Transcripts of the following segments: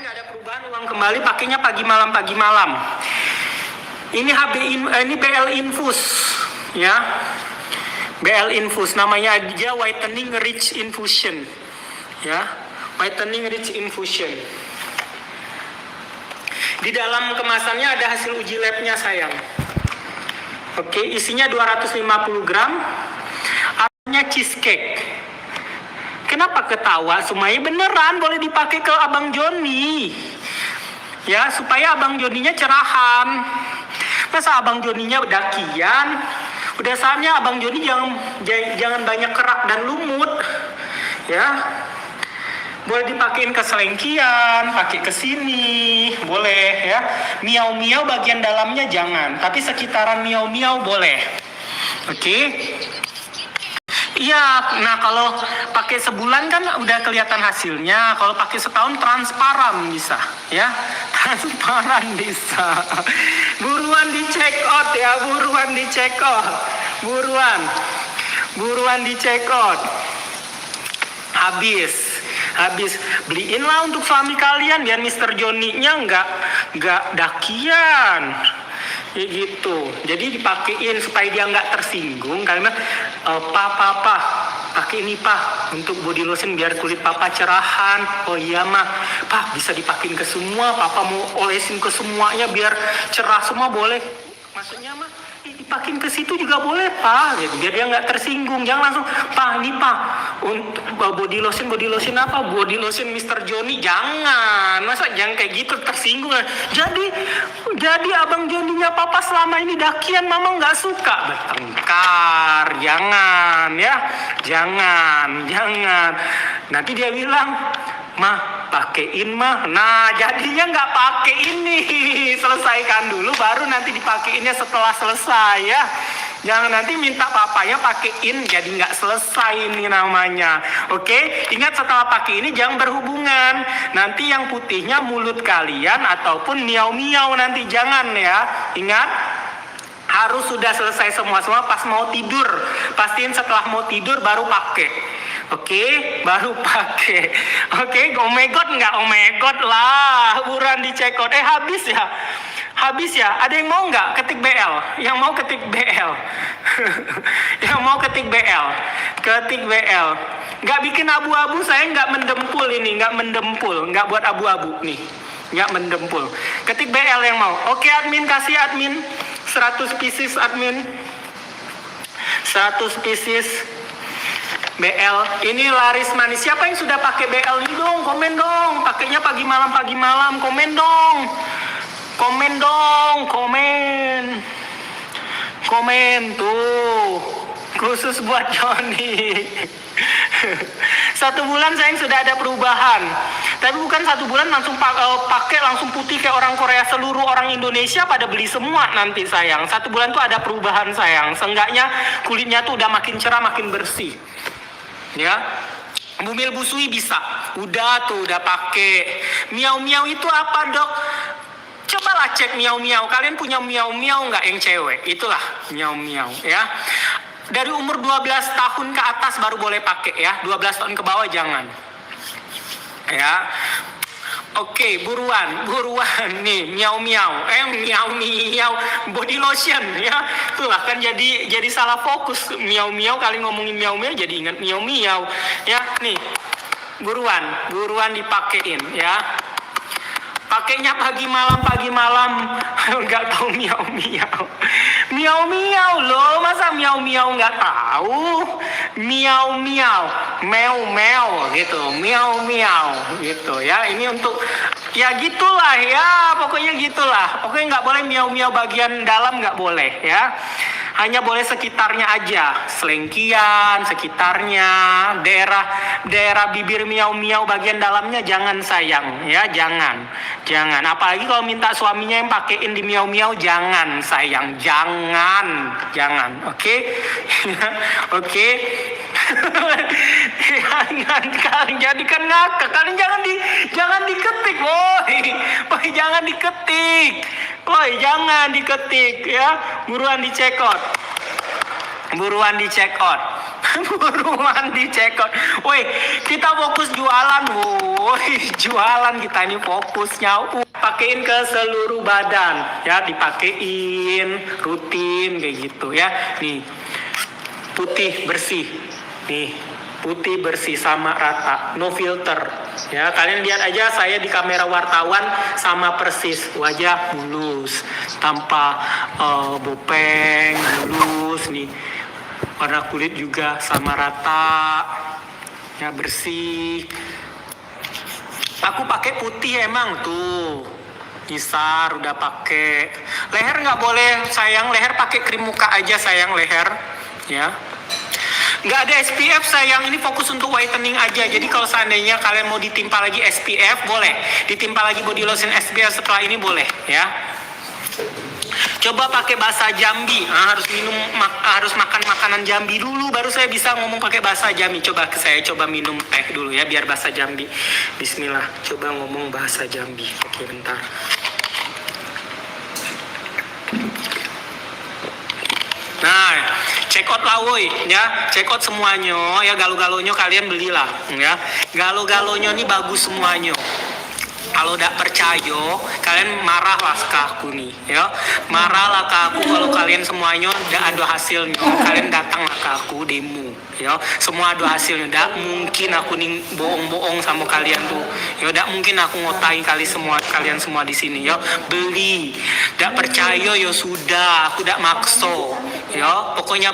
nggak ada perubahan, uang kembali, pakainya pagi malam. Ini ini BL Infus ya. BL Infus namanya aja Whitening Rich Infusion ya. Whitening Rich Infusion. Di dalam kemasannya ada hasil uji labnya sayang. Oke, isinya 250 gram. Aromanya cheesecake. Kenapa ketawa? Semuanya beneran boleh dipakai ke Abang Joni. Ya, supaya Abang Joninya cerahan. Masa Abang Joninya dakian? Udah saatnya Abang Joni jangan banyak kerak dan lumut. Ya. Boleh dipakein ke selengkian, pakai ke sini, boleh ya. Miau-miau bagian dalamnya jangan, tapi sekitaran miau-miau boleh. Oke. Iya, nah kalau pakai sebulan kan udah kelihatan hasilnya. Kalau pakai setahun transparan bisa, ya. Transparan bisa. Buruan di check out ya, buruan di check out. Buruan di check out. Habis beliinlah untuk suami kalian biar Mr. Joni-nya nggak dakian. Ya gitu. Jadi dipakein supaya dia nggak tersinggung karena papa pakai ini pak untuk body lotion biar kulit papa cerahan. Oh iya mah, pak bisa dipakein ke semua. Papa mau olesin ke semuanya biar cerah semua boleh. Maksudnya mah dipakein ke situ juga boleh pak, gitu. Biar dia nggak tersinggung. Jangan langsung pak ini pak untuk body lotion apa? Body lotion Mr. Joni. Jangan, masa jangan kayak gitu tersinggung. Jadi Abang Joninya papa selama ini dakian mama nggak suka bertengkar. Jangan ya, jangan. Nanti dia bilang mah pakein mah. Nah jadinya nggak pakai ini. Selesaikan dulu baru nanti dipakeinnya setelah selesai ya. Jangan nanti minta papanya pakein jadi nggak selesai ini namanya. Oke, ingat setelah pakai ini jangan berhubungan. Nanti yang putihnya mulut kalian ataupun miau-miau nanti jangan ya. Ingat harus sudah selesai semua pas mau tidur. Pastiin setelah mau tidur baru pakai. Oke, baru pakai. Oke, oh my god nggak? Oh my god lah, buruan di check out. Habis ya. Ada yang mau nggak ketik BL? Yang mau ketik BL? Yang mau ketik BL? Ketik BL. Nggak bikin abu-abu, saya nggak mendempul ini, nggak buat abu-abu nih, nggak mendempul. Ketik BL yang mau. Oke admin, kasih admin 100 pieces admin. 100 pieces. BL, ini laris manis. Siapa yang sudah pakai BL ini dong? Komen dong. Pakainya pagi malam. Komen dong. Komen tuh. Khusus buat Joni. 1 bulan sayang sudah ada perubahan. Tapi bukan 1 bulan langsung pakai langsung putih kayak orang Korea. Seluruh orang Indonesia pada beli semua nanti sayang. 1 bulan tuh ada perubahan sayang. Seenggaknya kulitnya tuh udah makin cerah, makin bersih. Ya, Bumil Busui bisa. Udah pakai. Miau-miau itu apa dok? Cobalah cek miau-miau. Kalian punya miau-miau nggak yang cewek? Itulah miau-miau ya. Dari umur 12 tahun ke atas baru boleh pakai ya. 12 tahun ke bawah jangan. Ya. Oke, buruan nih miau-miau body lotion ya. Itulah kan jadi salah fokus miau-miau kali ngomongin miau-miau jadi ingat miau-miau ya. Nih, buruan dipakein ya. Pakainya pagi malam nggak tahu miau-miau loh, masa miau-miau nggak tahu? Miau-miau, meow miau-miau gitu ya. Ini untuk ya gitulah ya, pokoknya nggak boleh miau-miau bagian dalam, nggak boleh ya. Hanya boleh sekitarnya aja, selengkian, sekitarnya, daerah bibir miau-miau bagian dalamnya jangan sayang ya, jangan. Apalagi kalau minta suaminya yang pakein di miau-miau jangan sayang, jangan. Oke? Oke? Kalian jadikan ngakak, kalian jangan diketik, woi jangan diketik ya. Buruan di check out. Buru mandi cekot. Woi, kita fokus jualan, woi. Jualan kita ini fokusnya. Pakein ke seluruh badan, ya, dipakein rutin kayak gitu ya. Nih, putih bersih. Nih, putih bersih sama rata, no filter. Ya, kalian lihat aja saya di kamera wartawan sama persis, wajah mulus, tanpa bopeng, mulus nih. Warna kulit juga sama rata, ya bersih. Aku pakai putih emang tuh. Isar udah pakai. Leher nggak boleh sayang, leher pakai krim muka aja sayang leher, ya. Nggak ada SPF sayang, ini fokus untuk whitening aja. Jadi kalau seandainya kalian mau ditimpa lagi SPF boleh, ditimpa lagi body lotion SPF setelah ini boleh, ya. Coba pakai bahasa Jambi, harus makan makanan Jambi dulu baru saya bisa ngomong pakai bahasa Jambi. Coba saya coba minum teh dulu ya biar bahasa Jambi. Bismillah, coba ngomong bahasa Jambi. Oke, bentar. Nah, check out lah woi, ya, check out semuanya, ya, galo-galonya kalian belilah, ya, galo-galonya ini bagus semuanya. Kalau tidak percaya, kalian marahlah ke aku nih, ya, marahlah ke aku kalau kalian semuanya tidak ada hasilnya, kalian datanglah ke aku demo, ya, semua ada hasilnya. Tidak mungkin aku nih bohong-bohong sama kalian tuh, ya, tidak mungkin aku ngotai kalian semua di sini, ya, beli, tidak percaya ya sudah, aku tidak makso, ya, pokoknya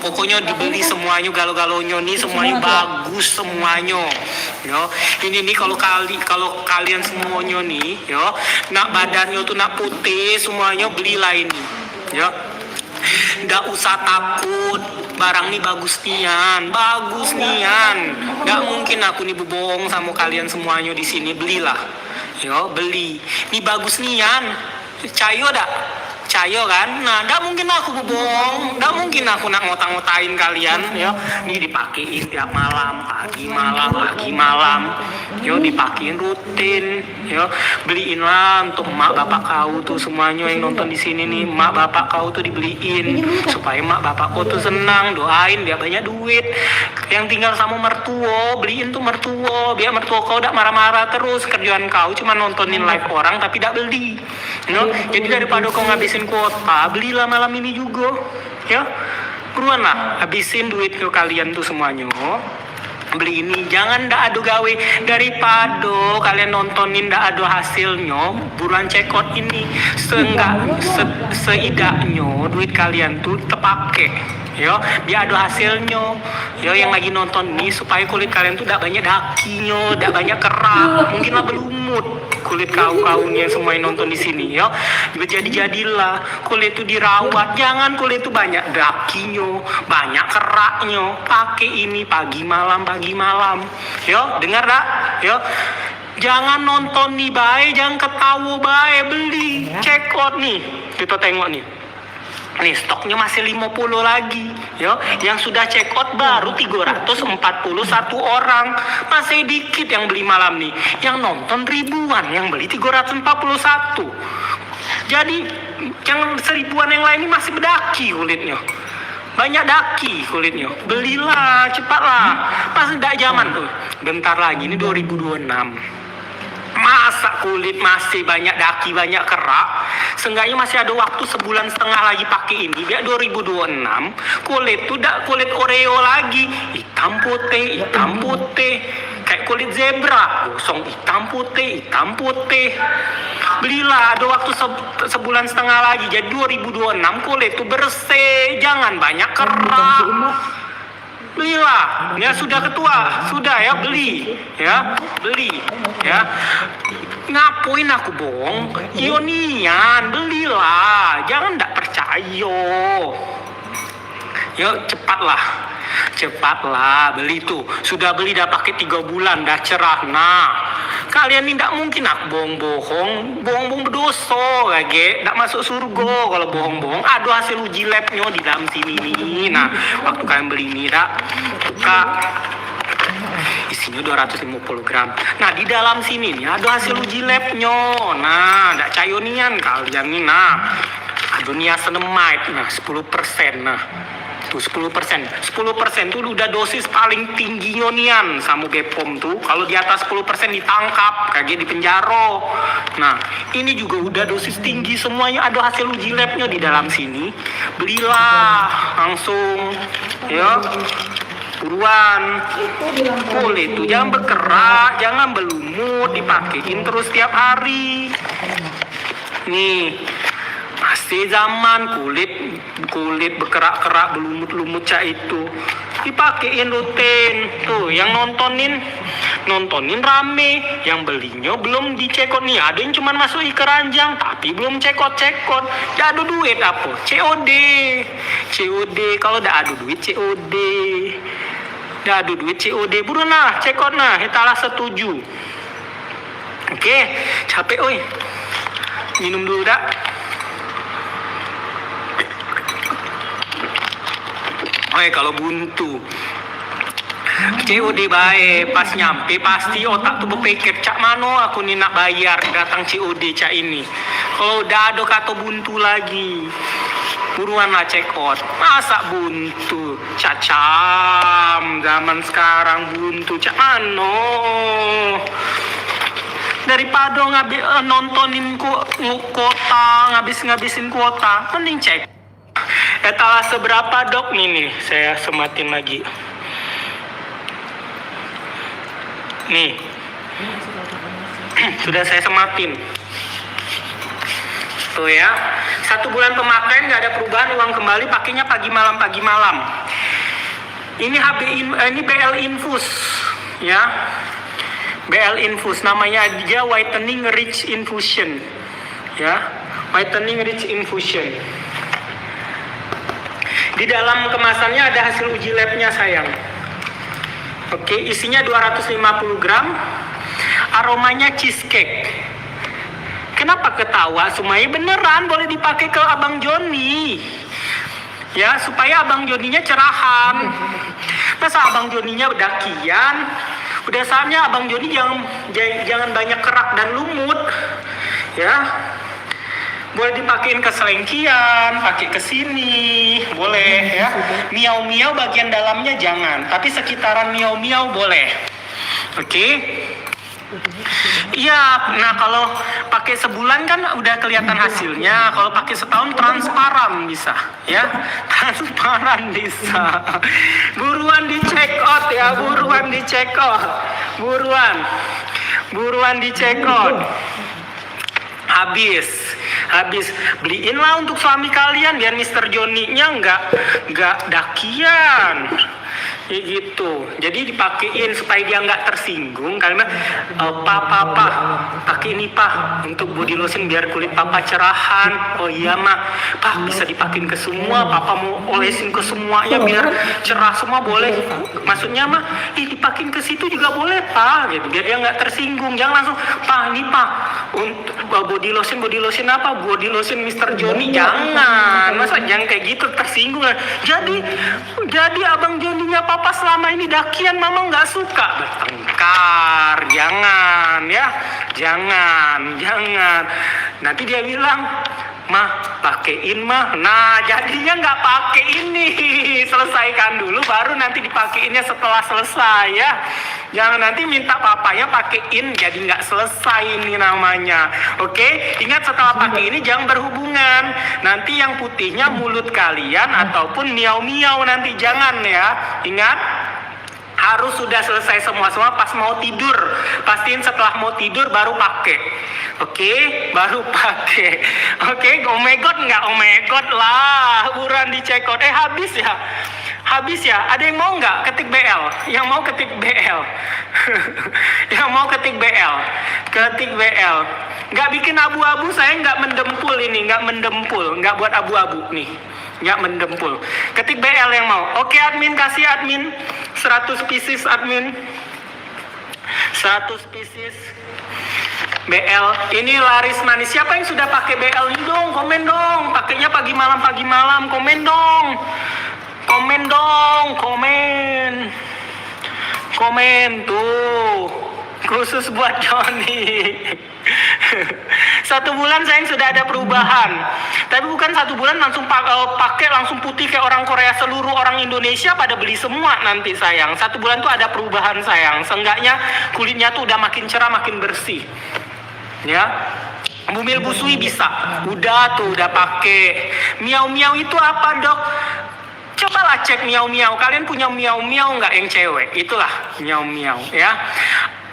pokoknya dibeli semuanya, galo-galonya nih semuanya bagus semuanya, ya, ini nih kalau kalian semuanya nih, ya, nak badannya tuh nak putih semuanya belilah ini, ya. Nggak usah takut, barang nih bagus nian. Nggak mungkin aku nih bohong sama kalian semuanya di sini, belilah, ya, beli. Ini bagus nian, cayo dak? Cayo kan? Nah, nggak mungkin aku bohong, nggak mungkin aku nak ngotang-ngotain kalian, ya. Ini dipakein tiap malam, pagi malam, yo, dipakein rutin, yo. Beliin lah untuk emak bapak kau tuh semuanya yang nonton di sini nih, emak bapak kau tuh dibeliin supaya emak bapak kau tuh senang, doain dia banyak duit. Yang tinggal sama mertua, beliin tuh mertua, biar mertua kau tidak marah-marah terus. Kerjaan kau cuma nontonin live orang tapi tidak beli, yo. Jadi daripada kau ngabisin kuota, belilah malam ini juga, ya. Buruan lah, habisin duit ke kalian tuh semuanya. Beli ini, jangan ndak adu gawe, daripada kalian nontonin ndak adu hasilnya, buruan check out ini. Seidaknya duit kalian tuh terpakai, yo, biar ada hasilnya, yo, yang lagi nonton nih, supaya kulit kalian tuh ndak banyak dakinya, ndak banyak kerak, mungkin lah berlumut kulit kau-kaunya semua yang nonton di sini, yo. Jadilah kulit itu dirawat, jangan kulit itu banyak dakinya, banyak keraknya. Pakai ini pagi malam, yo, dengar dak, yo. Jangan nonton nih bae, jangan ketawa bae, beli, check out nih, kita tengok nih. Nih stoknya masih 50 lagi, yo. Yang sudah check out baru 341 orang. Masih dikit yang beli malam nih. Yang nonton ribuan, yang beli 341. Jadi yang 1000-an yang lain ini masih berdaki kulitnya. Banyak daki kulitnya. Belilah, cepatlah. Masih tidak zaman tuh. Bentar lagi ini 2026. Masa kulit masih banyak daki, banyak kerak? Seenggaknya masih ada waktu sebulan setengah lagi pakai ini. Biar 2026 kulit tuh udah kulit Oreo lagi, hitam putih. Kayak kulit zebra, gosong hitam putih. Belilah, ada waktu sebulan setengah lagi. Jadi 2026 kulit tuh bersih, jangan banyak kerak. Belilah, ya, sudah ketua, sudah ya, beli, ya. Ngapain aku bohong? Ionian, belilah, jangan ndak percaya. Yuk, cepatlah beli tuh. Sudah beli dah pakai 3 bulan, dah cerah. Nah, kalian ini ndak mungkin aku bohong berdosa, lagi ndak masuk surga kalau bohong-bohong. Ada hasil uji labnya di dalam sini nih. Nah, waktu kalian beli ini dak buka, isinya 250 gram. Nah, di dalam sini nih ada hasil uji labnya. Nah, ndak cayonian kalian nih. Nah, adonia senemite, nah 10%. Nah, Tuh 10%. 10% tuh udah dosis paling tinggi nian sama Bepom tuh. Kalau di atas 10% ditangkap, kayak di penjara. Nah, ini juga udah dosis tinggi semuanya, ada hasil uji labnya di dalam sini. Belilah langsung ya. Buruan. Kulit tuh jangan berkerak, jangan berlumut, dipakein terus tiap hari. Nih, pasti zaman kulit berkerak-kerak, berlumut-lumut cak itu dipakein rutin. Tuh yang nontonin rame, yang belinya belum dicekot nih. Ada yang cuma masuk ke keranjang tapi belum cekot. Gak ada duit apa? COD. Kalau udah ada duit COD. Udah ada duit COD, buruan lah cekot nah, etalah setuju. Oke, capek oi. Minum dulu dah. Kalau buntu COD baik, pas nyampe pasti otak tuh berpikir cak mano aku nih nak bayar datang COD cak ini. Kalau udah ada kata buntu lagi, buruan lah check out. Masa buntu cacam zaman sekarang buntu cak mano. Daripada nontonin kuota, ngabisin kuota, mending cek. Etalah seberapa dok nih, saya sematin lagi. Nih, sudah saya sematin. Tuh ya, 1 bulan pemakaian nggak ada perubahan, uang kembali, pakainya pagi malam. Ini ini BL Infus, ya. BL Infus, namanya aja Whitening Rich Infusion, ya. Whitening Rich Infusion. Di dalam kemasannya ada hasil uji labnya sayang. Oke, isinya 250 gram. Aromanya cheesecake. Kenapa ketawa? Sumai beneran boleh dipakai ke Abang Joni. Ya, supaya Abang Joninya cerahan. Masa Abang Joninya dakian? Udah saatnya Abang Joni jangan banyak kerak dan lumut. Ya. Boleh dipakein ke selengkian, pakai ke sini, boleh ya. Miau-miau bagian dalamnya jangan, tapi sekitaran miau-miau boleh. Oke. Iya, nah kalau pakai sebulan kan udah kelihatan hasilnya. Kalau pakai setahun transparan bisa, ya. Transparan bisa. Buruan di check out ya, buruan di check out. Buruan di check out. Habis beliin lah untuk suami kalian biar Mr. Joni-nya nggak dakian. Kayak gitu. Jadi dipakein supaya dia nggak tersinggung karena papa pakai ini pak untuk body lotion biar kulit papa cerahan. Oh iya mah, pak bisa dipakein ke semua. Papa mau olesin ke semuanya biar cerah semua boleh. Maksudnya mah, dipakein ke situ juga boleh pak. Gitu biar dia nggak tersinggung. Jangan langsung pak ini pak untuk body lotion apa? Body lotion Mr. Joni. Jangan. Masa jangan kayak gitu tersinggung. Jadi abang Joninya papa selama ini dakian mama nggak suka bertengkar. Jangan ya, jangan. Nanti dia bilang mah pakein mah. Nah jadinya nggak pakai ini. Selesaikan dulu baru nanti dipakeinnya setelah selesai ya. Jangan nanti minta papanya pakein jadi nggak selesai ini namanya. Oke, ingat setelah pakai ini jangan berhubungan. Nanti yang putihnya mulut kalian ataupun miau-miau nanti jangan ya. Ingat harus sudah selesai semua pas mau tidur. Pastiin setelah mau tidur baru pakai. Oke, baru pakai. Oke, oh my god nggak? Oh my god lah, buruan dicek out. Habis ya, ada yang mau nggak ketik BL? Yang mau ketik BL. Yang mau ketik BL. Ketik BL. Nggak bikin abu-abu, saya nggak mendempul ini, nggak buat abu-abu nih. Nggak mendempul. Ketik BL yang mau. Oke admin, kasih admin 100 pieces admin. 100 pieces BL. Ini laris manis. Siapa yang sudah pakai BL ini dong? Komen dong. Pakainya pagi malam. Komen dong. Komen tuh. Khusus buat Johnny. 1 bulan sayang sudah ada perubahan. Tapi bukan 1 bulan langsung pakai langsung putih kayak orang Korea. Seluruh orang Indonesia pada beli semua nanti sayang. 1 bulan tuh ada perubahan sayang. Seenggaknya kulitnya tuh udah makin cerah, makin bersih. Ya. Bumil busui bisa. Udah tuh udah pakai. Miau miau itu apa, Dok? Cobalah cek miau miau. Kalian punya miau miau nggak yang cewek? Itulah miau miau ya.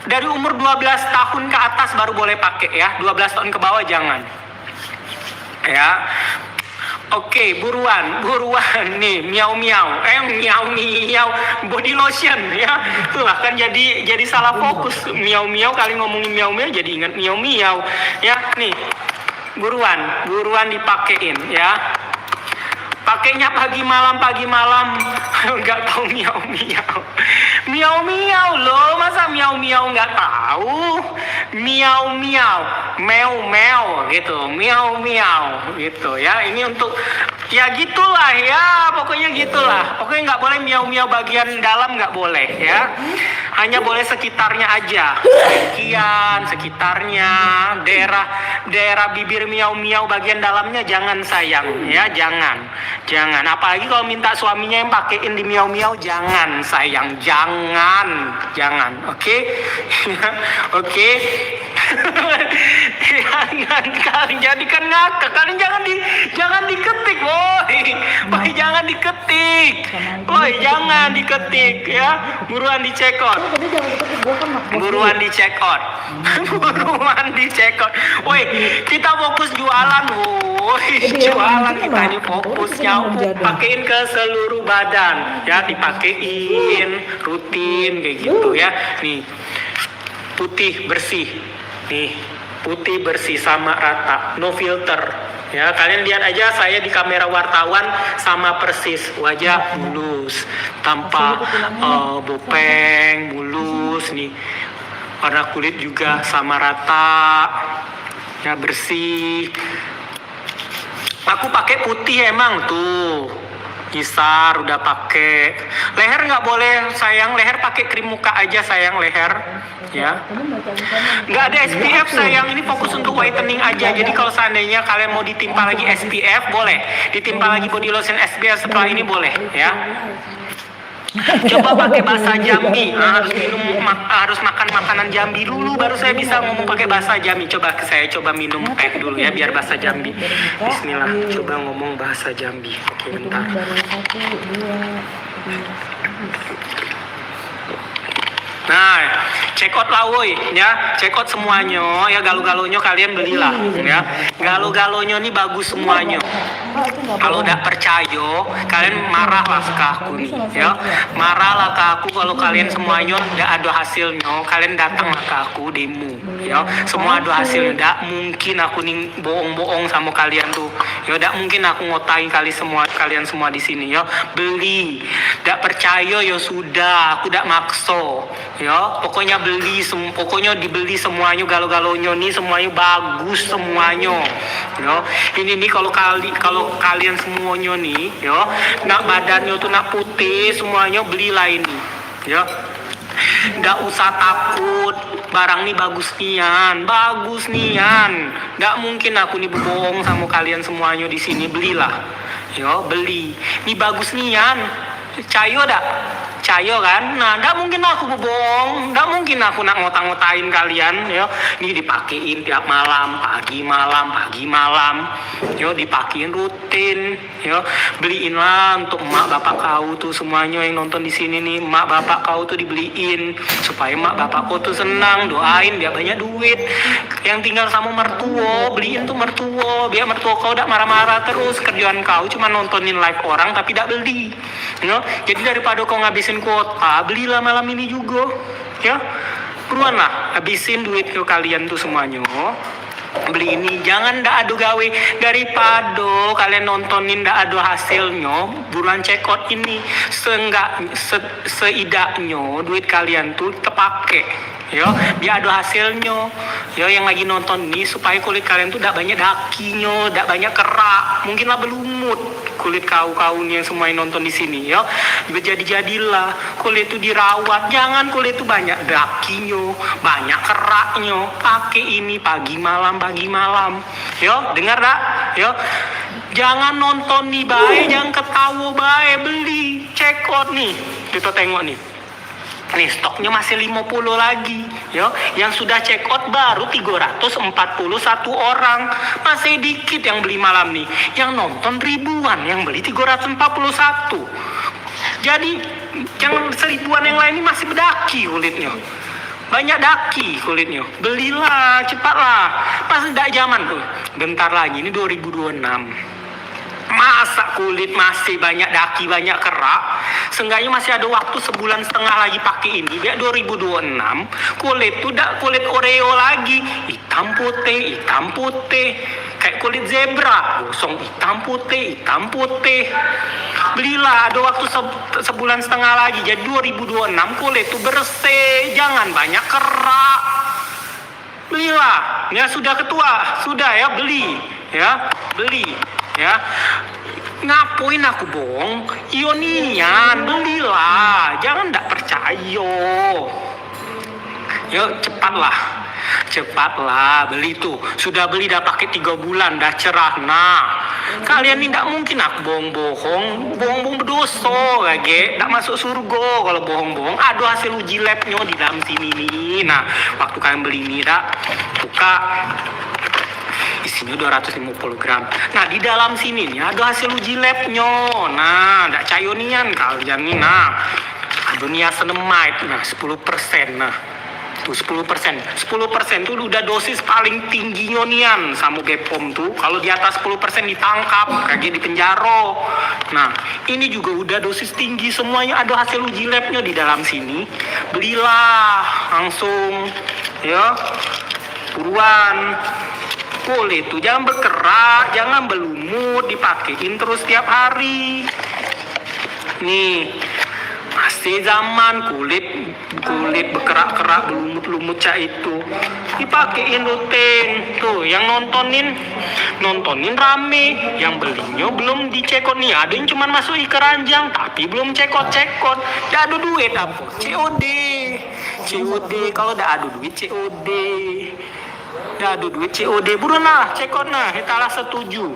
Dari umur 12 tahun ke atas baru boleh pakai ya. 12 tahun ke bawah jangan. Ya. Oke, buruan nih miau miau. Miau miau body lotion ya. Itulah kan jadi salah fokus. Miau miau kali ngomongin miau miau jadi ingat miau miau. Ya, nih. Buruan dipakein ya. Pakainya pagi malam nggak tahu miau miau loh, masa miau miau nggak tahu? Miau meo gitu ya. Ini untuk ya gitulah ya, pokoknya gitulah. Pokoknya nggak boleh miau bagian dalam, nggak boleh ya. Hanya boleh sekitarnya aja, sekitarnya, daerah bibir miau bagian dalamnya jangan sayang ya, jangan. Apalagi kalau minta suaminya yang pakein di miau jangan sayang, jangan. Oke? Oke? Kalian jadikan ngakak. Kalian jangan diketik, woi. Jangan diketik. Woi, jangan diketik ya. Buruan dicek out. Buruan dicek out. Woi, kita fokus jualan, woi. Jualan kita ini fokusnya pakein ke seluruh badan ya, dipakein rutin kayak gitu ya. Nih putih bersih sama rata, no filter ya. Kalian lihat aja saya di kamera wartawan sama persis, wajah mulus tanpa bopeng, mulus nih. Warna kulit juga sama rata ya, bersih. Aku pakai putih emang tuh. Isar udah pakai. Leher nggak boleh sayang, leher pakai krim muka aja sayang, leher ya. Nggak ada SPF sayang, ini fokus untuk whitening aja. Jadi kalau seandainya kalian mau ditimpa lagi SPF boleh, ditimpa lagi body lotion SPF setelah ini boleh ya. Coba pakai bahasa Jambi, harus makan makanan Jambi dulu baru saya bisa ngomong pakai bahasa Jambi. Saya coba minum teh dulu ya biar bahasa Jambi. Bismillah, coba ngomong bahasa Jambi. Oke, bentar. Nah, check out lah woi ya, check out semuanya ya, galo-galonya kalian belilah ya. Galo-galonya ini bagus semuanya. Kalau udah percaya, kalian marahlah ke aku nih ya. Marahlah ke aku kalau kalian semuanya udah ada hasilnya, kalian datanglah ke aku demo ya. Semua ada hasilnya, enggak mungkin aku nih bohong-bohong sama kalian tuh. Ya enggak mungkin aku ngotain kalian semua di sini ya. Beli. Enggak percaya ya sudah, aku enggak makso. Ya, pokoknya pokoknya dibeli semuanya, galo-galonya nih semuanya bagus semuanya. Ya, ini nih kalau kalian semuanya nih, ya, nak badannya tuh nak putih semuanya belilah ini. Ya. Nggak usah takut, barang nih bagus nian. Nggak mungkin aku nih bohong sama kalian semuanya di sini, belilah. Ya, beli. Ini bagus nian. Cayo dak? Cayo kan? Nah, nggak mungkin aku bohong, nggak mungkin aku nak ngotang-ngotain kalian, ya. Ini dipakein tiap malam, pagi malam, yo dipakein rutin, yo. Beliin lah untuk emak bapak kau tuh semuanya yang nonton di sini nih, emak bapak kau tuh dibeliin supaya emak bapak kau tuh senang, doain dia banyak duit. Yang tinggal sama mertua, beliin tuh mertua, biar mertua kau tidak marah-marah terus. Kerjaan kau cuma nontonin live orang tapi tidak beli, yo. Jadi daripada kau ngabisin kuota, belilah malam ini juga ya. Buruan lah, habisin duit ke kalian tuh semuanya, beli ini. Jangan ndak adu gawe, daripada kalian nontonin ndak ada hasilnya, buruan check out ini. Seidaknya duit kalian tuh terpakai ya, biar ada hasilnya ya. Yang lagi nonton ini supaya kulit kalian tuh ndak banyak dakinya, ndak banyak kerak, mungkinlah berlumut kulit kau-kau nih yang semua yang nonton di sini ya. Jadi-jadilah kulit itu dirawat, jangan kulit itu banyak dakinya, banyak keraknya. Pakai ini pagi malam yo, dengar dak yo. Jangan nonton nih bae, jangan ketawa bae, beli check out nih. Kita tengok nih. Nih stoknya masih 50 lagi ya. Yang sudah check out baru 341 orang. Masih dikit yang beli malam nih. Yang nonton ribuan, yang beli 341. Jadi yang seribuan yang lain ini masih berdaki kulitnya. Banyak daki kulitnya. Belilah, cepatlah. Pas tidak zaman tuh. Bentar lagi ini 2026. Masa kulit masih banyak daki, banyak kerak? Seenggaknya masih ada waktu sebulan setengah lagi pakai ini. Biar 2026 kulit tuh udah kulit Oreo lagi, hitam putih, kayak kulit zebra, gosong hitam putih. Belilah, ada waktu sebulan setengah lagi. Jadi 2026 kulit tuh bersih, jangan banyak kerak. Belilah, ya sudah ketua, sudah ya beli ya. Ngapain aku bohong? Ionian, belilah, jangan ndak percaya. Yuk cepatlah beli tuh. Sudah beli dah pakai 3 bulan dah cerah. Nah, kalian ini ndak mungkin aku bohong berdosa lagi, ndak masuk surga kalau bohong. Ada hasil uji labnya di dalam sini nih. Nah, waktu kalian beli ini dah buka, isinya 250 gram. Nah, di dalam sini nih ada hasil uji labnya. Nah, ndak cayonian kalian nih. Nah, ada niacinamide. Nah, 10%. Nah, tuh 10% tuh udah dosis paling tingginya nian sama Bepom tuh. Kalau di atas 10% ditangkap, kayak di penjara. Nah, ini juga udah dosis tinggi, semuanya ada hasil uji labnya di dalam sini. Belilah langsung ya. Buruan. Kulit tuh jangan berkerak, jangan berlumut, dipakein terus tiap hari. Nih, masih zaman kulit berkerak-kerak, berlumut-lumut cak itu. Dipakein rutin. Tuh, yang nontonin rame, yang belinya belum dicekot nih. Ada yang cuma masuk di keranjang tapi belum cekot. Tidak ada duit apa? COD. Kalau tidak ada duit COD. Ya, ada duit COD, buruan lah, cekot nah, kita lah setuju.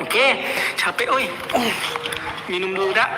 Oke, capek oi. Minum dulu dah.